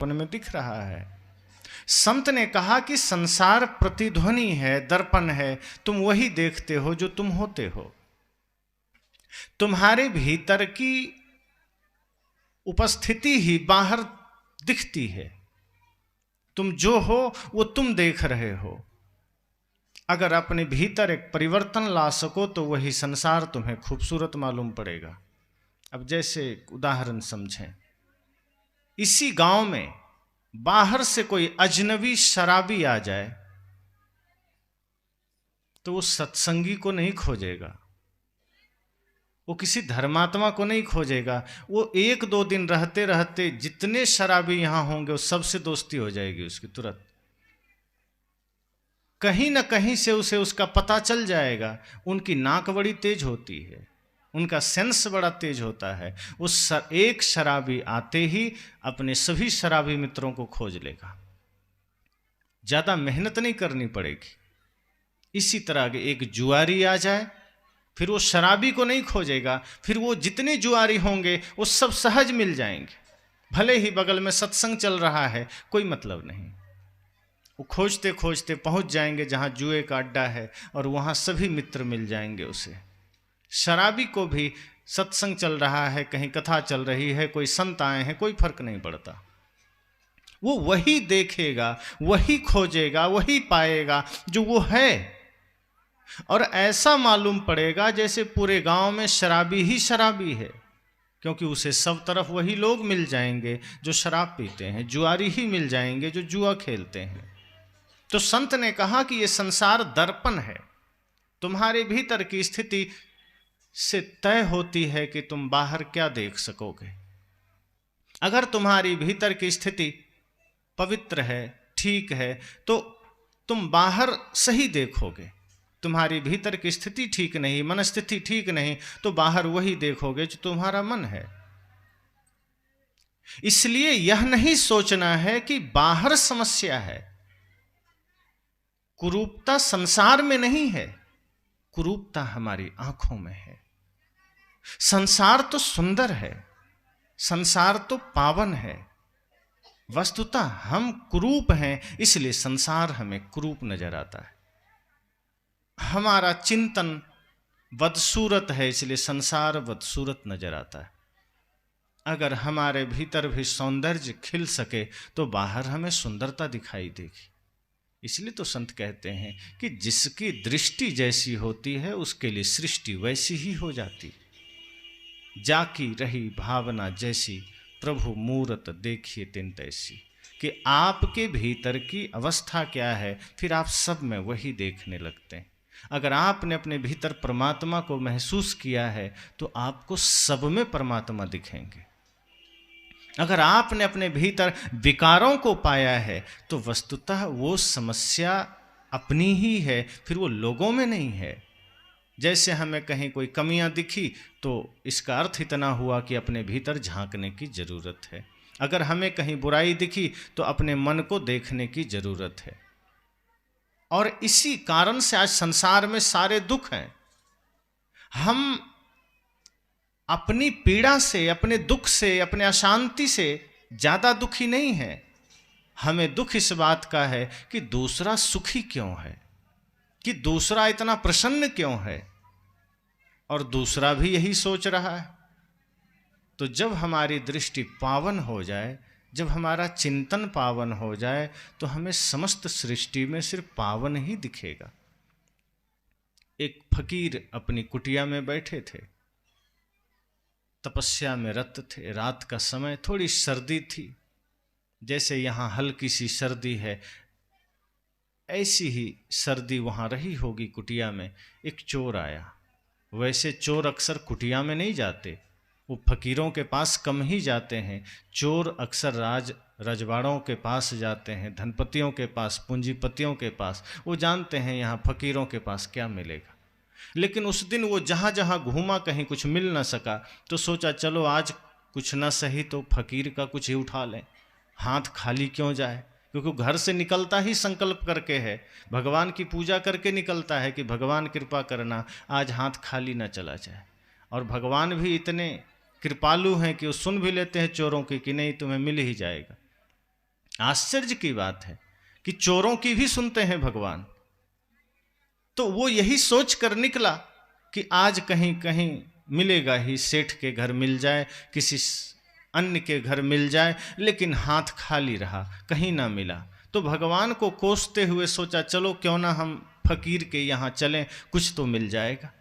में दिख रहा है। संत ने कहा कि संसार प्रतिध्वनि है, दर्पण है, तुम वही देखते हो जो तुम होते हो। तुम्हारे भीतर की उपस्थिति ही बाहर दिखती है। तुम जो हो वो तुम देख रहे हो। अगर अपने भीतर एक परिवर्तन ला सको तो वही संसार तुम्हें खूबसूरत मालूम पड़ेगा। अब जैसे उदाहरण समझें, इसी गांव में बाहर से कोई अजनबी शराबी आ जाए तो वो सत्संगी को नहीं खोजेगा, वो किसी धर्मात्मा को नहीं खोजेगा। वो 1-2 दिन रहते रहते जितने शराबी यहां होंगे वो सबसे दोस्ती हो जाएगी उसकी तुरंत। कहीं ना कहीं से उसे उसका पता चल जाएगा। उनकी नाक बड़ी तेज होती है, उनका सेंस बड़ा तेज होता है। उस एक शराबी आते ही अपने सभी शराबी मित्रों को खोज लेगा, ज्यादा मेहनत नहीं करनी पड़ेगी। इसी तरह एक जुआरी आ जाए, फिर वो शराबी को नहीं खोजेगा, फिर वो जितने जुआरी होंगे वो सब सहज मिल जाएंगे। भले ही बगल में सत्संग चल रहा है, कोई मतलब नहीं, वो खोजते खोजते पहुंच जाएंगे जहां जुए का अड्डा है और वहां सभी मित्र मिल जाएंगे उसे। शराबी को भी सत्संग चल रहा है, कहीं कथा चल रही है, कोई संत आए हैं, कोई फर्क नहीं पड़ता। वो वही देखेगा, वही खोजेगा, वही पाएगा जो वो है। और ऐसा मालूम पड़ेगा जैसे पूरे गांव में शराबी ही शराबी है, क्योंकि उसे सब तरफ वही लोग मिल जाएंगे जो शराब पीते हैं, जुआरी ही मिल जाएंगे जो जुआ खेलते हैं। तो संत ने कहा कि ये संसार दर्पण है। तुम्हारे भीतर की स्थिति से तय होती है कि तुम बाहर क्या देख सकोगे। अगर तुम्हारी भीतर की स्थिति पवित्र है, ठीक है, तो तुम बाहर सही देखोगे। तुम्हारी भीतर की स्थिति ठीक नहीं, मनस्थिति ठीक नहीं, तो बाहर वही देखोगे जो तुम्हारा मन है। इसलिए यह नहीं सोचना है कि बाहर समस्या है। कुरूपता संसार में नहीं है, कुरूपता हमारी आंखों में है। संसार तो सुंदर है, संसार तो पावन है। वस्तुतः हम कुरूप हैं, इसलिए संसार हमें कुरूप नजर आता है। हमारा चिंतन बदसूरत है, इसलिए संसार बदसूरत नजर आता है। अगर हमारे भीतर भी सौंदर्य खिल सके तो बाहर हमें सुंदरता दिखाई देगी। इसलिए तो संत कहते हैं कि जिसकी दृष्टि जैसी होती है उसके लिए सृष्टि वैसी ही हो जाती। जाकी रही भावना जैसी, प्रभु मूरत देखिए तिन तैसी। कि आपके भीतर की अवस्था क्या है, फिर आप सब में वही देखने लगते हैं। अगर आपने अपने भीतर परमात्मा को महसूस किया है तो आपको सब में परमात्मा दिखेंगे। अगर आपने अपने भीतर विकारों को पाया है तो वस्तुतः वो समस्या अपनी ही है, फिर वो लोगों में नहीं है। जैसे हमें कहीं कोई कमियां दिखी तो इसका अर्थ इतना हुआ कि अपने भीतर झांकने की जरूरत है। अगर हमें कहीं बुराई दिखी तो अपने मन को देखने की जरूरत है। और इसी कारण से आज संसार में सारे दुख हैं। हम अपनी पीड़ा से, अपने दुख से, अपने अशांति से ज्यादा दुखी नहीं हैं। हमें दुख इस बात का है कि दूसरा सुखी क्यों है, कि दूसरा इतना प्रसन्न क्यों है, और दूसरा भी यही सोच रहा है। तो जब हमारी दृष्टि पावन हो जाए, जब हमारा चिंतन पावन हो जाए, तो हमें समस्त सृष्टि में सिर्फ पावन ही दिखेगा। एक फकीर अपनी कुटिया में बैठे थे, तपस्या में रत थे। रात का समय, थोड़ी सर्दी थी। जैसे यहाँ हल्की सी सर्दी है, ऐसी ही सर्दी वहाँ रही होगी कुटिया में। एक चोर आया। वैसे चोर अक्सर कुटिया में नहीं जाते, वो फकीरों के पास कम ही जाते हैं। चोर अक्सर रजवाड़ों के पास जाते हैं, धनपतियों के पास, पूंजीपतियों के पास। वो जानते हैं यहाँ फकीरों के पास क्या मिलेगा। लेकिन उस दिन वो जहाँ जहाँ घूमा, कहीं कुछ मिल न सका, तो सोचा चलो आज कुछ न सही तो फकीर का कुछ ही उठा लें, हाथ खाली क्यों जाए। क्योंकि घर से निकलता ही संकल्प करके है, भगवान की पूजा करके निकलता है कि भगवान कृपा करना, आज हाथ खाली न चला जाए। और भगवान भी इतने कृपालु हैं कि वो सुन भी लेते हैं चोरों की कि नहीं तुम्हें मिल ही जाएगा। आश्चर्य की बात है कि चोरों की भी सुनते हैं भगवान। तो वो यही सोच कर निकला कि आज कहीं कहीं मिलेगा ही, सेठ के घर मिल जाए, किसी अन्य के घर मिल जाए, लेकिन हाथ खाली रहा, कहीं ना मिला। तो भगवान को कोसते हुए सोचा चलो क्यों ना हम फकीर के यहाँ चलें, कुछ तो मिल जाएगा।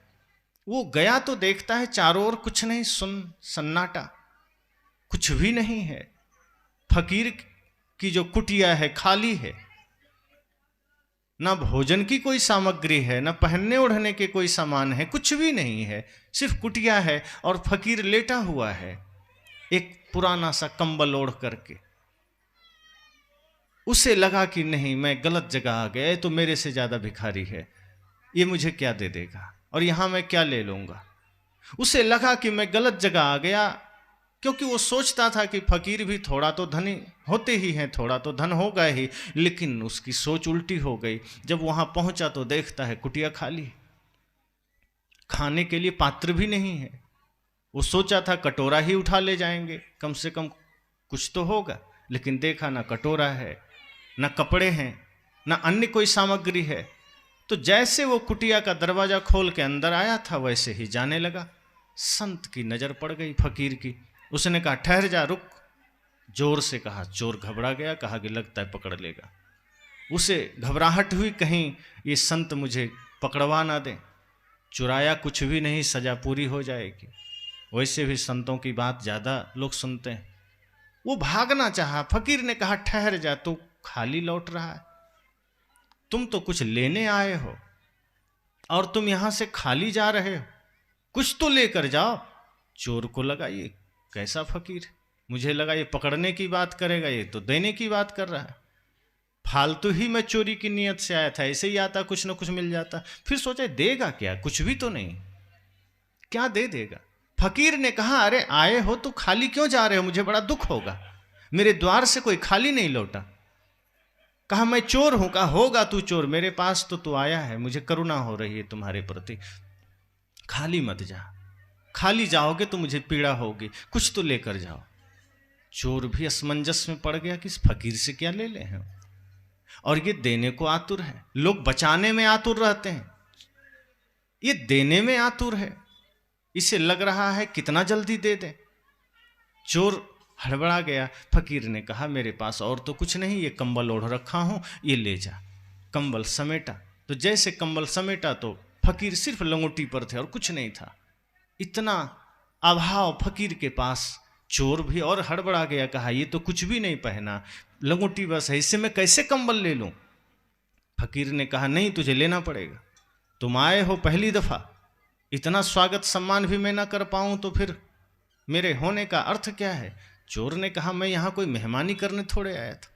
वो गया तो देखता है चारों ओर कुछ नहीं, सन्नाटा, कुछ भी नहीं है। फकीर की जो कुटिया है खाली है, ना भोजन की कोई सामग्री है, ना पहनने ओढ़ने के कोई सामान है, कुछ भी नहीं है, सिर्फ कुटिया है और फकीर लेटा हुआ है एक पुराना सा कंबल ओढ़ करके। उसे लगा कि नहीं, मैं गलत जगह आ गया, तो मेरे से ज्यादा भिखारी है, ये मुझे क्या दे देगा और यहां मैं क्या ले लूंगा। उसे लगा कि मैं गलत जगह आ गया, क्योंकि वो सोचता था कि फकीर भी थोड़ा तो धनी होते ही हैं, थोड़ा तो धन होगा ही, लेकिन उसकी सोच उल्टी हो गई। जब वहां पहुंचा तो देखता है कुटिया खाली, खाने के लिए पात्र भी नहीं है। वो सोचा था कटोरा ही उठा ले जाएंगे, कम से कम कुछ तो होगा, लेकिन देखा ना कटोरा है, ना कपड़े हैं, ना अन्य कोई सामग्री है। तो जैसे वो कुटिया का दरवाजा खोल के अंदर आया था, वैसे ही जाने लगा। संत की नजर पड़ गई फकीर की। उसने कहा ठहर जा, रुक, जोर से कहा। चोर घबरा गया, कहा कि लगता है पकड़ लेगा। उसे घबराहट हुई, कहीं ये संत मुझे पकड़वा ना दे। चुराया कुछ भी नहीं, सजा पूरी हो जाएगी। वैसे भी संतों की बात ज्यादा लोग सुनते हैं। वो भागना चाहा, फकीर ने कहा ठहर जा, तू खाली लौट रहा है, तुम तो कुछ लेने आए हो और तुम यहां से खाली जा रहे हो, कुछ तो लेकर जाओ। चोर को लगा ये कैसा फकीर, मुझे लगा ये पकड़ने की बात करेगा, ये तो देने की बात कर रहा है। फालतू ही मैं चोरी की नियत से आया था, ऐसे ही आता कुछ ना कुछ मिल जाता। फिर सोचा देगा क्या, कुछ भी तो नहीं, क्या दे देगा। फकीर ने कहा अरे आए हो तो खाली क्यों जा रहे हो, मुझे बड़ा दुख होगा, मेरे द्वार से कोई खाली नहीं लौटा। कहा मैं चोर हूं। कहा होगा तू चोर, मेरे पास तो तू आया है, मुझे करुणा हो रही है तुम्हारे प्रति, खाली मत जा, खाली जाओगे तो मुझे पीड़ा होगी, कुछ तो लेकर जाओ। चोर भी असमंजस में पड़ गया कि इस फकीर से क्या ले ले हैं, और ये देने को आतुर है। लोग बचाने में आतुर रहते हैं, ये देने में आतुर है, इसे लग रहा है कितना जल्दी दे दे। चोर हड़बड़ा गया। फकीर ने कहा मेरे पास और तो कुछ नहीं, ये कंबल ओढ़ रखा हूं, ये ले जा। कंबल समेटा, तो जैसे कंबल समेटा तो फकीर सिर्फ लंगोटी पर थे और कुछ नहीं था। इतना अभाव फकीर के पास। चोर भी और हड़बड़ा गया, कहा ये तो कुछ भी नहीं पहना, लंगोटी बस है, इससे मैं कैसे कंबल ले लूं। फकीर ने कहा नहीं, तुझे लेना पड़ेगा, तुम आए हो पहली दफा, इतना स्वागत सम्मान भी मैं ना कर पाऊं तो फिर मेरे होने का अर्थ क्या है। चोर ने कहा मैं यहां कोई मेहमानी करने थोड़े आया था,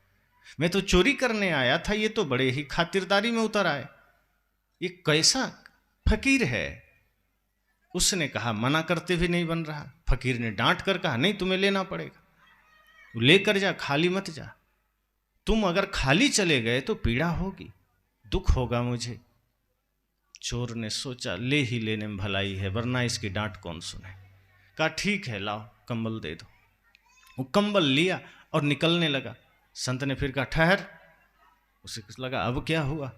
मैं तो चोरी करने आया था, ये तो बड़े ही खातिरदारी में उतर आए, ये कैसा फकीर है। उसने कहा मना करते भी नहीं बन रहा। फकीर ने डांट कर कहा नहीं, तुम्हें लेना पड़ेगा, लेकर जा, खाली मत जा, तुम अगर खाली चले गए तो पीड़ा होगी, दुख होगा मुझे। चोर ने सोचा ले ही लेने में भलाई है, वरना इसकी डांट कौन सुने। कहा ठीक है लाओ कंबल दे दो। वो कंबल लिया और निकलने लगा। संत ने फिर कहा ठहर। उसे कुछ लगा अब क्या हुआ।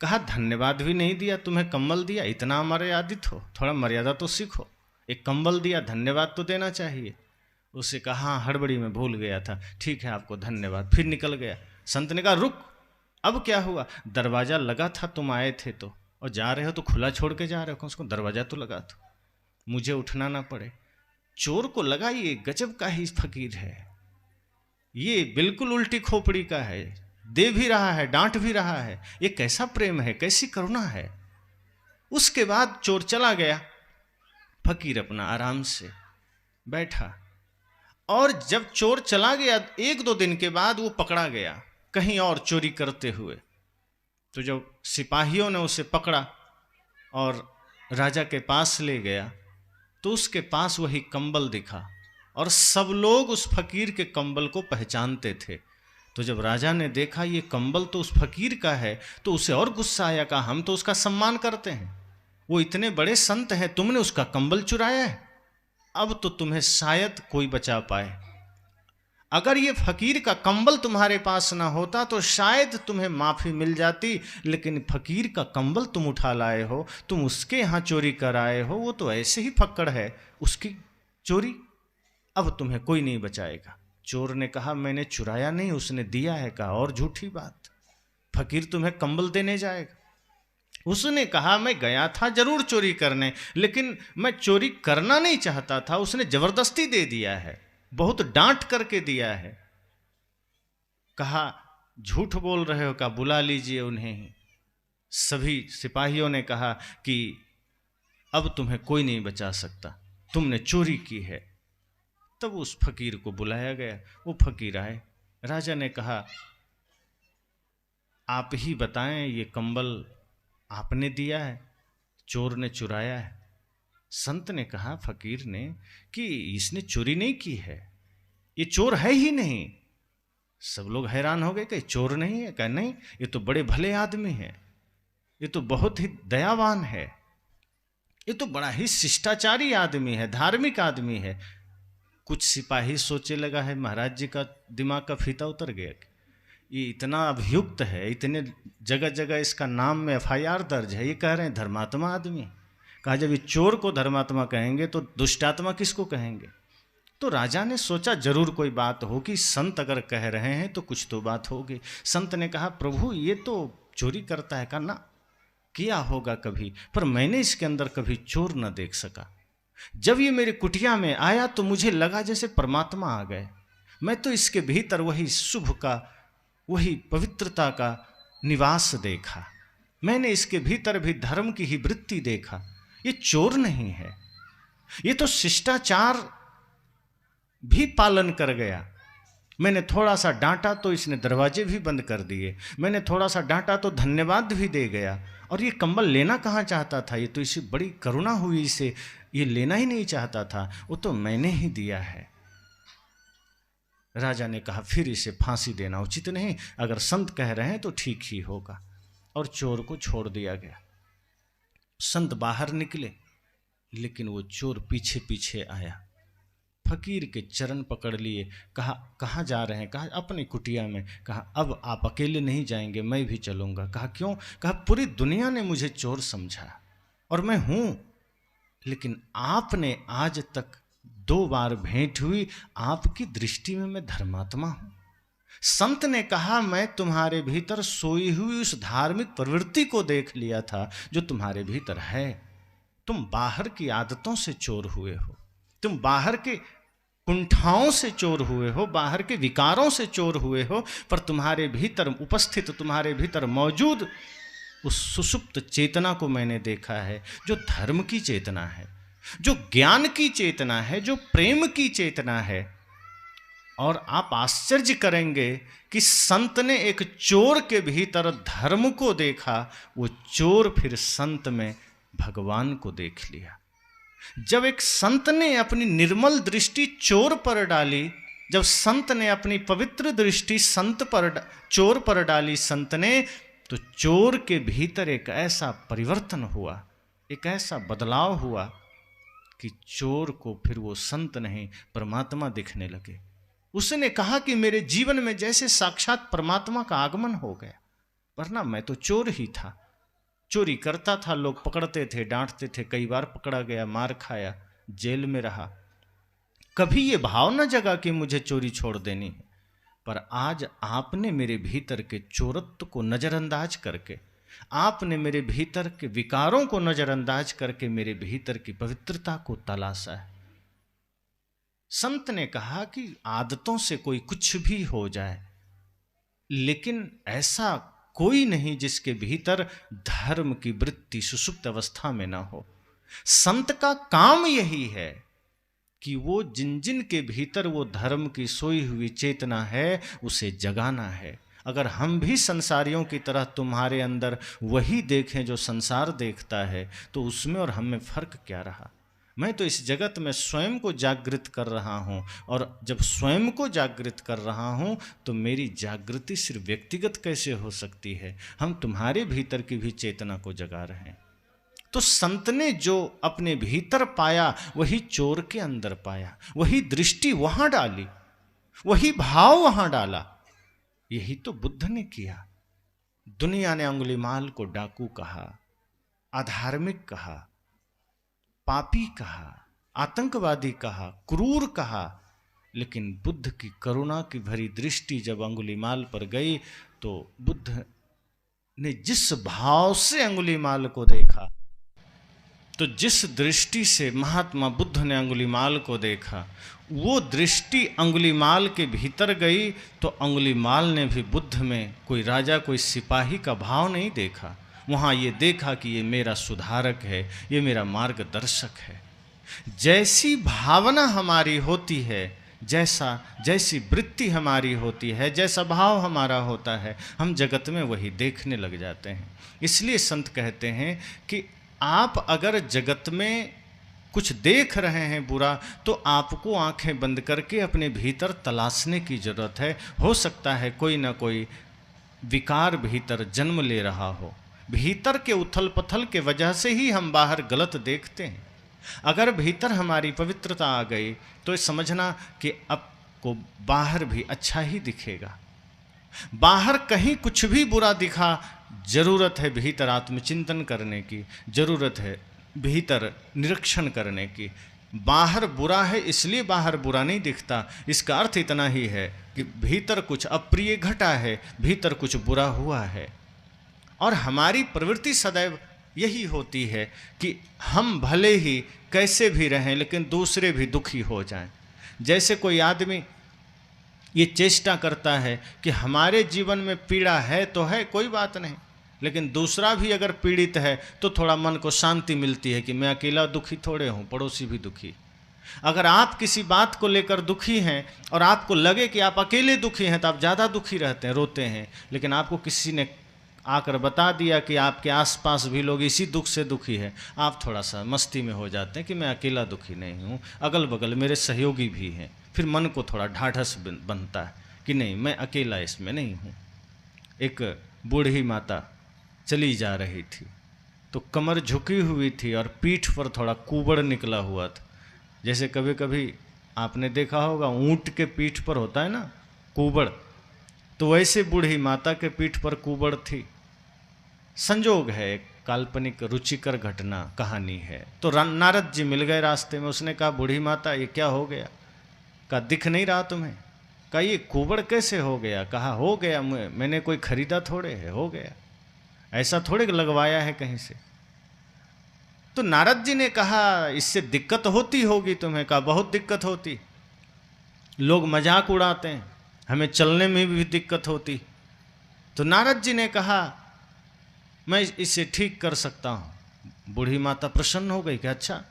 कहा धन्यवाद भी नहीं दिया, तुम्हें कंबल दिया, इतना मर्यादित हो, थोड़ा मर्यादा तो सीखो, एक कंबल दिया, धन्यवाद तो देना चाहिए। उसे कहा हाँ हड़बड़ी में भूल गया था, ठीक है आपको धन्यवाद। फिर निकल गया। संत ने कहा रुक, अब क्या हुआ। दरवाजा लगा था, तुम आए थे तो, और जा रहे हो तो खुला छोड़ के जा रहे हो, उसको दरवाजा तो लगा दो, मुझे उठना ना पड़े। चोर को लगा ये गजब का ही फकीर है, ये बिल्कुल उल्टी खोपड़ी का है, दे भी रहा है डांट भी रहा है, ये कैसा प्रेम है, कैसी करुणा है। उसके बाद चोर चला गया, फकीर अपना आराम से बैठा। और जब चोर चला गया 1-2 दिन के बाद वो पकड़ा गया कहीं और चोरी करते हुए। तो जब सिपाहियों ने उसे पकड़ा और राजा के पास ले गया तो उसके पास वही कंबल दिखा और सब लोग उस फकीर के कंबल को पहचानते थे। तो जब राजा ने देखा ये कंबल तो उस फकीर का है तो उसे और गुस्सा आया, कहा हम तो उसका सम्मान करते हैं, वो इतने बड़े संत हैं, तुमने उसका कंबल चुराया है, अब तो तुम्हें शायद कोई बचा पाए। अगर ये फकीर का कंबल तुम्हारे पास ना होता तो शायद तुम्हें माफी मिल जाती, लेकिन फकीर का कंबल तुम उठा लाए हो, तुम उसके यहाँ चोरी कर आए हो, वो तो ऐसे ही फक्कड़ है, उसकी चोरी, अब तुम्हें कोई नहीं बचाएगा। चोर ने कहा मैंने चुराया नहीं, उसने दिया है। कहा और झूठी बात, फकीर तुम्हें कंबल देने जाएगा। उसने कहा मैं गया था जरूर चोरी करने, लेकिन मैं चोरी करना नहीं चाहता था, उसने जबरदस्ती दे दिया है, बहुत डांट करके दिया है। कहा झूठ बोल रहे हो, कहा बुला लीजिए उन्हें ही। सभी सिपाहियों ने कहा कि अब तुम्हें कोई नहीं बचा सकता, तुमने चोरी की है। तब उस फकीर को बुलाया गया, वो फकीर आए। राजा ने कहा आप ही बताएं ये कंबल आपने दिया है, चोर ने चुराया है? संत ने कहा फकीर ने कि इसने चोरी नहीं की है, ये चोर है ही नहीं। सब लोग हैरान हो गए कि चोर नहीं है? कहा नहीं, ये तो बड़े भले आदमी है, ये तो बहुत ही दयावान है, ये तो बड़ा ही शिष्टाचारी आदमी है, धार्मिक आदमी है। कुछ सिपाही सोचे लगा है महाराज जी का दिमाग का फीता उतर गया, ये इतना अभियुक्त है, इतने जगह जगह इसका नाम में FIR दर्ज है, ये कह रहे हैं धर्मात्मा आदमी। कहा जब ये चोर को धर्मात्मा कहेंगे तो दुष्टात्मा किसको कहेंगे? तो राजा ने सोचा जरूर कोई बात होगी, संत अगर कह रहे हैं तो कुछ तो बात होगी। संत ने कहा प्रभु ये तो चोरी करता है। कहा ना, किया होगा कभी, पर मैंने इसके अंदर कभी चोर न देख सका। जब ये मेरे कुटिया में आया तो मुझे लगा जैसे परमात्मा आ गए। मैं तो इसके भीतर वही शुभ का, वही पवित्रता का निवास देखा। मैंने इसके भीतर भी धर्म की ही वृत्ति देखा। ये चोर नहीं है, ये तो शिष्टाचार भी पालन कर गया। मैंने थोड़ा सा डांटा तो इसने दरवाजे भी बंद कर दिए, मैंने थोड़ा सा डांटा तो धन्यवाद भी दे गया। और ये कंबल लेना कहाँ चाहता था, ये तो इसे बड़ी करुणा हुई, इसे ये लेना ही नहीं चाहता था, वो तो मैंने ही दिया है। राजा ने कहा फिर इसे फांसी देना उचित नहीं, अगर संत कह रहे हैं तो ठीक ही होगा। और चोर को छोड़ दिया गया। संत बाहर निकले, लेकिन वो चोर पीछे पीछे आया, फकीर के चरण पकड़ लिए। कहा कहाँ जा रहे हैं? कहा अपनी कुटिया में। कहा अब आप अकेले नहीं जाएंगे, मैं भी चलूँगा। कहा क्यों? कहा पूरी दुनिया ने मुझे चोर समझा और मैं हूँ, लेकिन आपने आज तक 2 बार भेंट हुई, आपकी दृष्टि में मैं धर्मात्मा हूँ। संत ने कहा मैं तुम्हारे भीतर सोई हुई उस धार्मिक प्रवृत्ति को देख लिया था जो तुम्हारे भीतर है। तुम बाहर की आदतों से चोर हुए हो, तुम बाहर के कुंठाओं से चोर हुए हो, बाहर के विकारों से चोर हुए हो, पर तुम्हारे भीतर उपस्थित, तुम्हारे भीतर मौजूद उस सुषुप्त चेतना को मैंने देखा है, जो धर्म की चेतना है, जो ज्ञान की चेतना है, जो प्रेम की चेतना है। और आप आश्चर्य करेंगे कि संत ने एक चोर के भीतर धर्म को देखा, वो चोर फिर संत में भगवान को देख लिया। जब एक संत ने अपनी निर्मल दृष्टि चोर पर डाली, जब संत ने अपनी पवित्र दृष्टि चोर पर डाली संत ने, तो चोर के भीतर एक ऐसा परिवर्तन हुआ, एक ऐसा बदलाव हुआ कि चोर को फिर वो संत नहीं परमात्मा दिखने लगे। उसने कहा कि मेरे जीवन में जैसे साक्षात परमात्मा का आगमन हो गया, वरना मैं तो चोर ही था, चोरी करता था, लोग पकड़ते थे, डांटते थे, कई बार पकड़ा गया, मार खाया, जेल में रहा। कभी ये भाव न जगा कि मुझे चोरी छोड़ देनी है। पर आज आपने मेरे भीतर के चोरत्व को नजरअंदाज करके, आपने मेरे भीतर के विकारों को नजरअंदाज करके मेरे भीतर की पवित्रता को तलाशा है। संत ने कहा कि आदतों से कोई कुछ भी हो जाए, लेकिन ऐसा कोई नहीं जिसके भीतर धर्म की वृत्ति सुषुप्त अवस्था में ना हो। संत का काम यही है कि वो जिन जिन के भीतर वो धर्म की सोई हुई चेतना है, उसे जगाना है। अगर हम भी संसारियों की तरह तुम्हारे अंदर वही देखें जो संसार देखता है, तो उसमें और हम में फर्क क्या रहा? मैं तो इस जगत में स्वयं को जागृत कर रहा हूँ, और जब स्वयं को जागृत कर रहा हूँ तो मेरी जागृति सिर्फ व्यक्तिगत कैसे हो सकती है? हम तुम्हारे भीतर की भी चेतना को जगा रहे हैं। तो संत ने जो अपने भीतर पाया वही चोर के अंदर पाया, वही दृष्टि वहाँ डाली। वही भाव वहां डाला। यही तो बुद्ध ने किया। दुनिया ने अंगुलीमाल को डाकू कहा, अधार्मिक कहा, पापी कहा, आतंकवादी कहा, क्रूर कहा, लेकिन बुद्ध की करुणा की भरी दृष्टि जब अंगुलीमाल पर गई तो बुद्ध ने जिस भाव से अंगुलीमाल को देखा, तो जिस दृष्टि से महात्मा बुद्ध ने अंगुलीमाल को देखा, वो दृष्टि अंगुलीमाल के भीतर गई तो अंगुलीमाल ने भी बुद्ध में कोई राजा कोई सिपाही का भाव नहीं देखा। वहाँ ये देखा कि ये मेरा सुधारक है, ये मेरा मार्गदर्शक है। जैसी भावना हमारी होती है, जैसी वृत्ति हमारी होती है, जैसा भाव हमारा होता है, हम जगत में वही देखने लग जाते हैं। इसलिए संत कहते हैं कि आप अगर जगत में कुछ देख रहे हैं बुरा, तो आपको आंखें बंद करके अपने भीतर तलाशने की जरूरत है। हो सकता है कोई ना कोई विकार भीतर जन्म ले रहा हो। भीतर के उथल पथल के वजह से ही हम बाहर गलत देखते हैं। अगर भीतर हमारी पवित्रता आ गई तो समझना कि आपको बाहर भी अच्छा ही दिखेगा। बाहर कहीं कुछ भी बुरा दिखा, जरूरत है भीतर आत्मचिंतन करने की, जरूरत है भीतर निरीक्षण करने की। बाहर बुरा है इसलिए बाहर बुरा नहीं दिखता, इसका अर्थ इतना ही है कि भीतर कुछ अप्रिय घटा है, भीतर कुछ बुरा हुआ है। और हमारी प्रवृत्ति सदैव यही होती है कि हम भले ही कैसे भी रहें लेकिन दूसरे भी दुखी हो जाएं। जैसे कोई आदमी ये चेष्टा करता है कि हमारे जीवन में पीड़ा है तो है, कोई बात नहीं, लेकिन दूसरा भी अगर पीड़ित है तो थोड़ा मन को शांति मिलती है कि मैं अकेला दुखी थोड़े हूँ, पड़ोसी भी दुखी। अगर आप किसी बात को लेकर दुखी हैं और आपको लगे कि आप अकेले दुखी हैं तो आप ज़्यादा दुखी रहते हैं, रोते हैं। लेकिन आपको किसी ने आकर बता दिया कि आपके आसपास भी लोग इसी दुख से दुखी हैं, आप थोड़ा सा मस्ती में हो जाते हैं कि मैं अकेला दुखी नहीं हूँ, अगल बगल मेरे सहयोगी भी हैं। फिर मन को थोड़ा ढाढ़स बनता है कि नहीं, मैं अकेला इसमें नहीं हूँ। एक बूढ़ी माता चली जा रही थी तो कमर झुकी हुई थी और पीठ पर थोड़ा कुबड़ निकला हुआ था। जैसे कभी कभी आपने देखा होगा ऊंट के पीठ पर होता है ना कुबड़, तो वैसे बूढ़ी माता के पीठ पर कुबड़ थी। संजोग है, एक काल्पनिक रुचिकर घटना कहानी है। तो नारद जी मिल गए रास्ते में। उसने कहा बूढ़ी माता ये क्या हो गया? कहा दिख नहीं रहा तुम्हें? कहा ये कुबड़ कैसे हो गया? कहा हो गया, मैंने कोई खरीदा थोड़े है, हो गया, ऐसा थोड़े लगवाया है कहीं से। तो नारद जी ने कहा इससे दिक्कत होती होगी तुम्हें? कहा बहुत दिक्कत होती, लोग मजाक उड़ाते हैं, हमें चलने में भी दिक्कत होती। तो नारद जी ने कहा मैं इसे ठीक कर सकता हूँ। बूढ़ी माता प्रसन्न हो गई कि अच्छा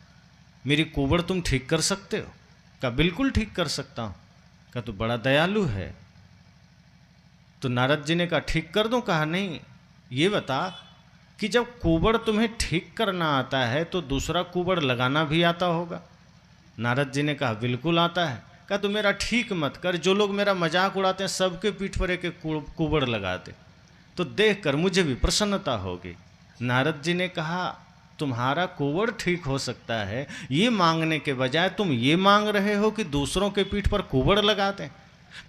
मेरी कुबड़ तुम ठीक कर सकते हो? कहा बिल्कुल ठीक कर सकता हूँ। कहा तो बड़ा दयालु है। तो नारद जी ने कहा ठीक कर दूँ? कहा नहीं, ये बता कि जब कुबड़ तुम्हें ठीक करना आता है तो दूसरा कुबड़ लगाना भी आता होगा? नारद जी ने कहा बिल्कुल आता है। कहा तो मेरा ठीक मत कर, जो लोग मेरा मजाक उड़ाते हैं सबके पीठ पर एक एक कुबड़ लगाते, तो देखकर मुझे भी प्रसन्नता होगी। नारद जी ने कहा तुम्हारा कुबड़ ठीक हो सकता है, ये मांगने के बजाय तुम ये मांग रहे हो कि दूसरों के पीठ पर कुबड़ लगाते हैं।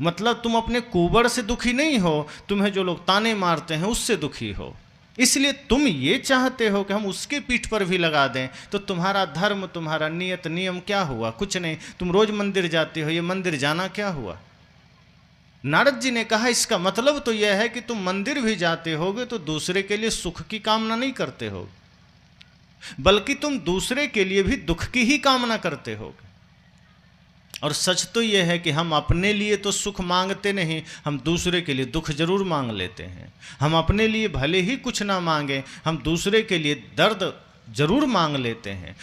मतलब तुम अपने कुबड़ से दुखी नहीं हो, तुम्हें जो लोग ताने मारते हैं उससे दुखी हो। इसलिए तुम ये चाहते हो कि हम उसके पीठ पर भी लगा दें। तो तुम्हारा धर्म, तुम्हारा नियत नियम क्या हुआ? कुछ नहीं। तुम रोज मंदिर जाते हो, ये मंदिर जाना क्या हुआ? नारद जी ने कहा इसका मतलब तो यह है कि तुम मंदिर भी जाते होगे तो दूसरे के लिए सुख की कामना नहीं करते हो, बल्कि तुम दूसरे के लिए भी दुख की ही कामना करते होगे। और सच तो यह है कि हम अपने लिए तो सुख मांगते नहीं, हम दूसरे के लिए दुख जरूर मांग लेते हैं। हम अपने लिए भले ही कुछ ना मांगे, हम दूसरे के लिए दर्द जरूर मांग लेते हैं।